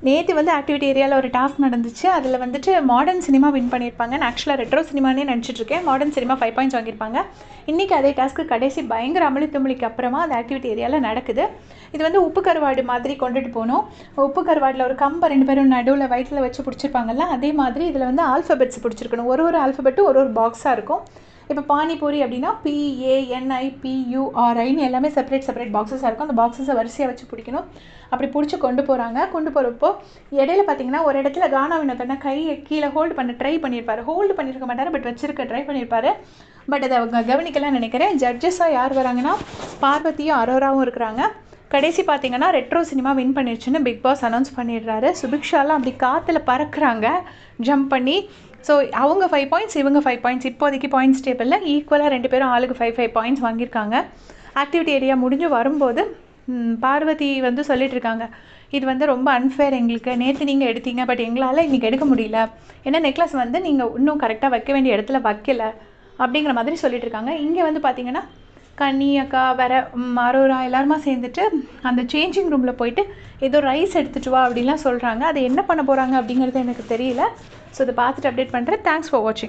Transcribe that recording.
நேற்று வந்து ஆக்டிவிட்டி ஏரியாவில் ஒரு டாஸ்க் நடந்துச்சு. அதில் வந்துட்டு மாடர்ன் சினிமா வின் பண்ணியிருப்பாங்க. நான் ஆக்சுவலாக ரெட்ரோ சினிமானே நினச்சிட்ருக்கேன். மாடர்ன் சினிமா 5 பாயிண்ட்ஸ் வாங்கியிருப்பாங்க. இன்றைக்கி அதே டாஸ்க்கு கடைசி பயங்கர அமளித்துமளிக்கு அப்புறமா அந்த ஆக்டிவிட்டி ஏரியாவில் நடக்குது. இது வந்து உப்பு கருவாடு மாதிரி கொண்டுட்டு போகணும். உப்பு கருவாடில் ஒரு கம்பை 2 பேரும் நடுவில் வயிற்றில் வச்சு பிடிச்சிருப்பாங்கல்ல, அதே மாதிரி இதில் வந்து ஆல்ஃபபெட்ஸ் பிடிச்சிருக்கணும். ஒரு ஆல்ஃபபெட்டும் ஒரு பாக்ஸாக இருக்கும். இப்போ பானிபூரி அப்படின்னா PANIPURIன்னு எல்லாமே செப்பரேட் பாக்ஸஸாக இருக்கும். அந்த பாக்ஸஸை வரிசையாக வச்சு பிடிக்கணும். அப்படி பிடிச்சி கொண்டு போகிறப்போ இடையில பார்த்தீங்கன்னா ஒரு இடத்துல கானா வினோதனா கையை கீழே ஹோல்டு பண்ண ட்ரை பண்ணியிருப்பாரு. ஹோல்டு பண்ணியிருக்க மாட்டார், பட் வச்சிருக்க ட்ரை பண்ணியிருப்பாரு. பட் அதை அவங்க கவனிக்கலாம் நினைக்கிறேன். ஜட்ஜஸாக யார் வராங்கன்னா பார்வதியும் அரோராவும் இருக்கிறாங்க. கடைசி பார்த்தீங்கன்னா ரெட்ரோ சினிமா வின் பண்ணிடுச்சுன்னு பிக் பாஸ் அனௌன்ஸ் பண்ணிடுறாரு. சுபிக்ஷாலாம் அப்படி காற்றுல பறக்கிறாங்க ஜம்ப் பண்ணி. ஸோ அவங்க 5 பாயிண்ட்ஸ், இவங்க 5 பாயிண்ட்ஸ். இப்போதைக்கு பாயிண்ட்ஸ் டேபிளில் ஈக்குவலாக 2 பேரும் ஆளுக்கு 5 பாயிண்ட்ஸ் வாங்கியிருக்காங்க. ஆக்டிவிட்டி ஏரியா முடிஞ்சு வரும்போது பார்வதி வந்து சொல்லிட்டு இருக்காங்க, இது வந்து ரொம்ப அன்ஃபேர் எங்களுக்கு. நேற்று நீங்கள் எடுத்தீங்க, பட் எங்களால் இன்றைக்கி எடுக்க முடியல. ஏன்னா நெக்லஸ் வந்து நீங்கள் இன்னும் கரெக்டாக வைக்க வேண்டிய இடத்துல வைக்கல அப்படிங்கிற மாதிரி சொல்லிட்டு இருக்காங்க. இங்கே வந்து பார்த்தீங்கன்னா கனி அக்கா வேற அரோரா எல்லாருமா சேர்ந்துட்டு அந்த சேஞ்சிங் ரூமில் போயிட்டு ஏதோ ரைஸ் எடுத்துகிட்டு வா அப்படின்லாம் சொல்கிறாங்க. அது என்ன பண்ண போகிறாங்க அப்படிங்கிறது எனக்கு தெரியல. ஸோ இதை பார்த்துட்டு அப்டேட் பண்ணுறேன். தேங்க்ஸ் ஃபார் வாட்சிங்.